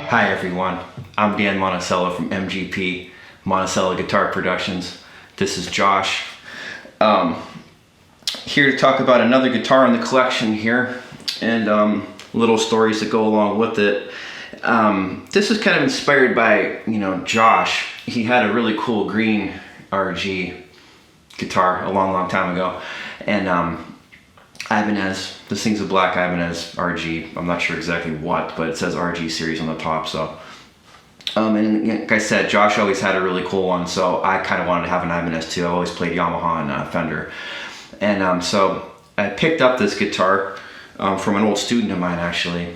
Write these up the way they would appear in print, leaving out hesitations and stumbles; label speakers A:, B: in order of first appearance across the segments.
A: Hi everyone, I'm Dan Monacella from MGP, Monacella Guitar Productions. This is Josh. Here to talk about another guitar in the collection here, and little stories that go along with it. This is kind of inspired by, Josh. He had a really cool green RG guitar a long time ago, and Ibanez, this thing's a black Ibanez RG. I'm not sure exactly what, but it says RG series on the top. So, and like I said, Josh always had a really cool one, so I kind of wanted to have an Ibanez too. I always played Yamaha and Fender, and so I picked up this guitar from an old student of mine, actually,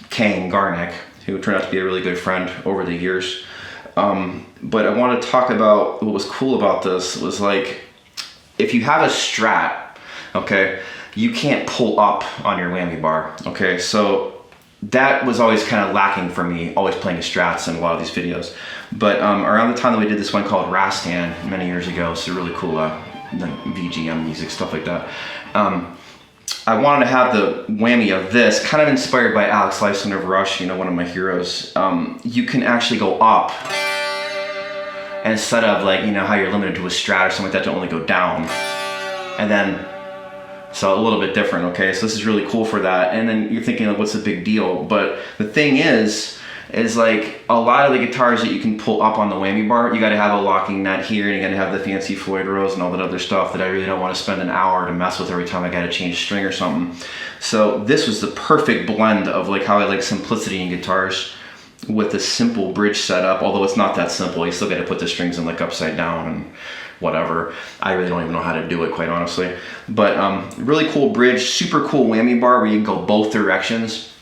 A: Kang Garnick, who turned out to be a really good friend over the years. But I want to talk about what was cool about this. It was like, if you have a Strat, okay, you can't pull up on your whammy bar, okay? So that was always kind of lacking for me, always playing Strats in a lot of these videos. But around the time that we did this one called Rastan many years ago, so really cool VGM music, stuff like that. I wanted to have the whammy of this, kind of inspired by Alex Lifeson of Rush, one of my heroes. You can actually go up, and instead of like, how you're limited to a Strat or something like that to only go down. And then, so a little bit different, okay? So this is really cool for that. And then you're thinking, like, what's the big deal? But the thing is like a lot of the guitars that you can pull up on the whammy bar, you gotta have a locking nut here, and you gotta have the fancy Floyd Rose and all that other stuff that I really don't wanna spend an hour to mess with every time I gotta change string or something. So this was the perfect blend of like how I like simplicity in guitars with a simple bridge setup, although it's not that simple. You still gotta put the strings in like upside down and whatever. I really don't even know how to do it, quite honestly. But really cool bridge, super cool whammy bar where you can go both directions.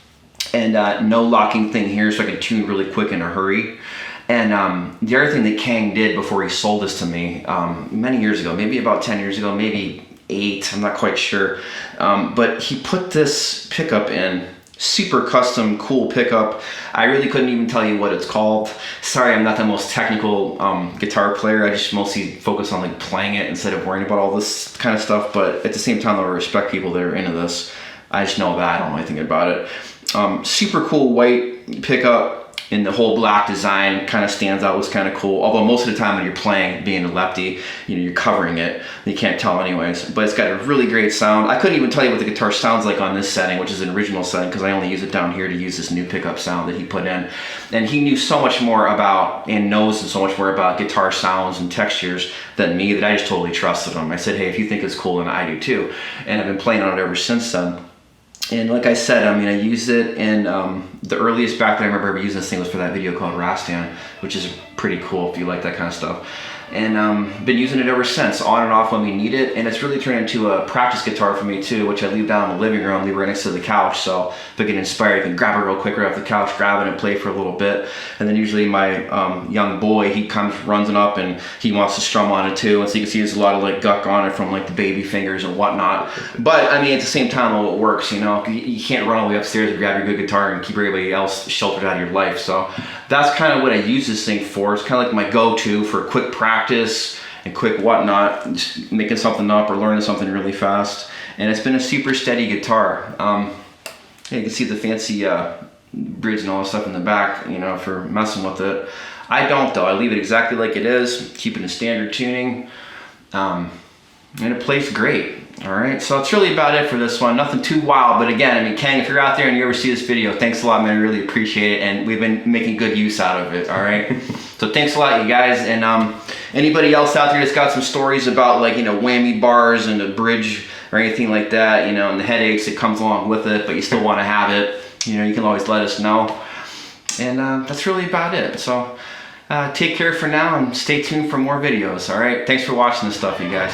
A: And no locking thing here, so I can tune really quick in a hurry. And the other thing that Kang did before he sold this to me many years ago, maybe about 10 years ago, maybe 8, I'm not quite sure. But he put this pickup in, super custom, cool pickup. I really couldn't even tell you what it's called. Sorry, I'm not the most technical guitar player. I just mostly focus on like playing it instead of worrying about all this kind of stuff. But at the same time, I respect people that are into this. I just know that I don't know anything about it. Super cool white pickup, and the whole black design kind of stands out, was kind of cool. Although most of the time when you're playing, being a lefty, you're covering it. You can't tell anyways, but it's got a really great sound. I couldn't even tell you what the guitar sounds like on this setting, which is an original setting, because I only use it down here to use this new pickup sound that he put in. And he knew so much more about, and knows so much more about guitar sounds and textures than me, that I just totally trusted him. I said, hey, if you think it's cool, then I do too. And I've been playing on it ever since then. And like I said, I used it in the earliest back that I remember ever using this thing was for that video called Rastan, which is pretty cool if you like that kind of stuff. And been using it ever since, on and off when we need it. And it's really turned into a practice guitar for me too, which I leave down in the living room, leave right next to the couch. So if I get inspired, I can grab it real quick right off the couch, grab it and play for a little bit. And then usually my young boy, he comes, runs it up, and he wants to strum on it too. And so you can see there's a lot of like guck on it from like the baby fingers and whatnot. But at the same time, it works, you can't run all the way upstairs and grab your good guitar and keep everybody else sheltered out of your life. So that's kind of what I use this thing for. It's kind of like my go-to for quick practice and quick whatnot, just making something up or learning something really fast. And it's been a super steady guitar. You can see the fancy bridge and all that stuff in the back, for messing with it. I don't though. I leave it exactly like it is, keep it in standard tuning, and it plays great. All right, so that's really about it for this one. Nothing too wild, but again, Kang, if you're out there and you ever see this video, thanks a lot, man. I really appreciate it, and we've been making good use out of it. All right, so thanks a lot, you guys. And anybody else out there that's got some stories about like whammy bars and a bridge or anything like that, and the headaches that comes along with it, but you still want to have it, you can always let us know. And that's really about it. So take care for now, and stay tuned for more videos. All right, thanks for watching this stuff, you guys.